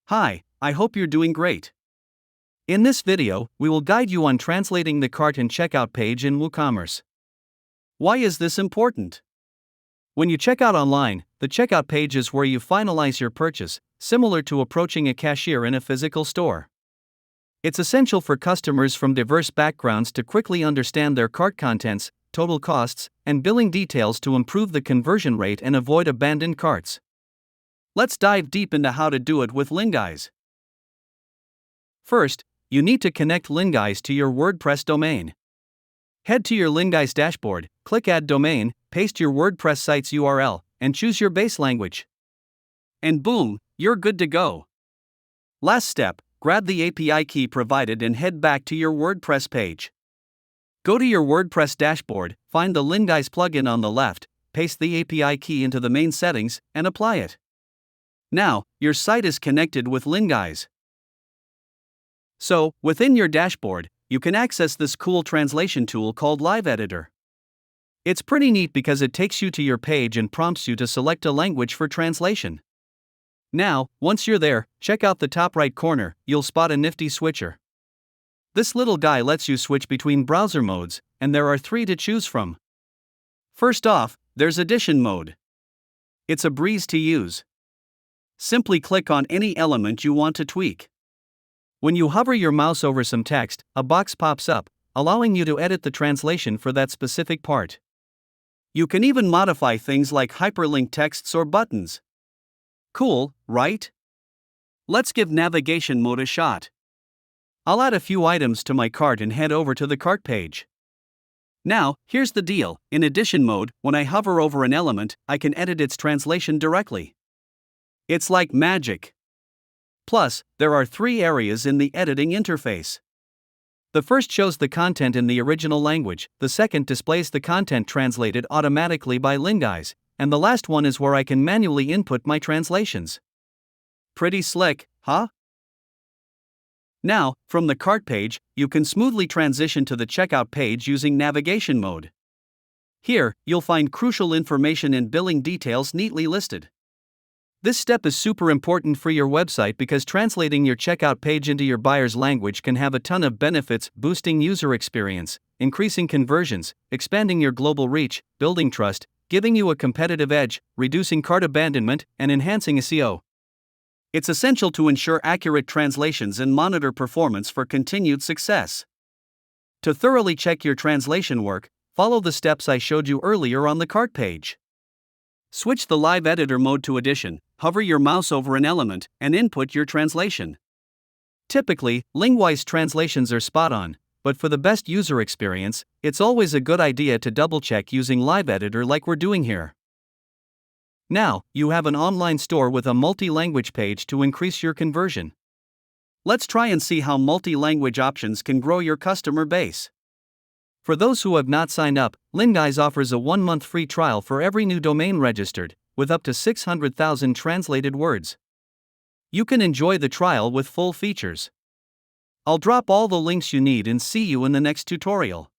Hi, I hope you're doing great. In this video, we will guide you on translating the cart and checkout page in WooCommerce. Why is this important? When you check out online, the checkout page is where you finalize your purchase, similar to approaching a cashier in a physical store. It's essential for customers from diverse backgrounds to quickly understand their cart contents, total costs, and billing details to improve the conversion rate and avoid abandoned carts. Let's dive deep into how to do it with Linguise. First, you need to connect Linguise to your WordPress domain. Head to your Linguise dashboard, click Add Domain, paste your WordPress site's URL, and choose your base language. And boom, you're good to go. Last step, grab the API key provided and head back to your WordPress page. Go to your WordPress dashboard, find the Linguise plugin on the left, paste the API key into the main settings, and apply it. Now, your site is connected with Linguise. So, within your dashboard, you can access this cool translation tool called Live Editor. It's pretty neat because it takes you to your page and prompts you to select a language for translation. Now, once you're there, check out the top right corner, you'll spot a nifty switcher. This little guy lets you switch between browser modes, and there are 3 to choose from. First off, there's Edition mode. It's a breeze to use. Simply click on any element you want to tweak. When you hover your mouse over some text, a box pops up, allowing you to edit the translation for that specific part. You can even modify things like hyperlink texts or buttons. Cool, right? Let's give navigation mode a shot. I'll add a few items to my cart and head over to the cart page. Now, here's the deal, in Edition mode, when I hover over an element, I can edit its translation directly. It's like magic. Plus, there are 3 areas in the editing interface. The first shows the content in the original language, the second displays the content translated automatically by Linguise, and the last one is where I can manually input my translations. Pretty slick, huh? Now, from the cart page, you can smoothly transition to the checkout page using navigation mode. Here, you'll find crucial information and billing details neatly listed. This step is super important for your website because translating your checkout page into your buyer's language can have a ton of benefits, boosting user experience, increasing conversions, expanding your global reach, building trust, giving you a competitive edge, reducing cart abandonment, and enhancing SEO. It's essential to ensure accurate translations and monitor performance for continued success. To thoroughly check your translation work, follow the steps I showed you earlier on the cart page. Switch the Live Editor mode to Edition, hover your mouse over an element, and input your translation. Typically, Linguise translations are spot on, but for the best user experience, it's always a good idea to double-check using Live Editor like we're doing here. Now, you have an online store with a multi-language page to increase your conversion. Let's try and see how multi-language options can grow your customer base. For those who have not signed up, Linguise offers a 1-month free trial for every new domain registered, with up to 600,000 translated words. You can enjoy the trial with full features. I'll drop all the links you need and see you in the next tutorial.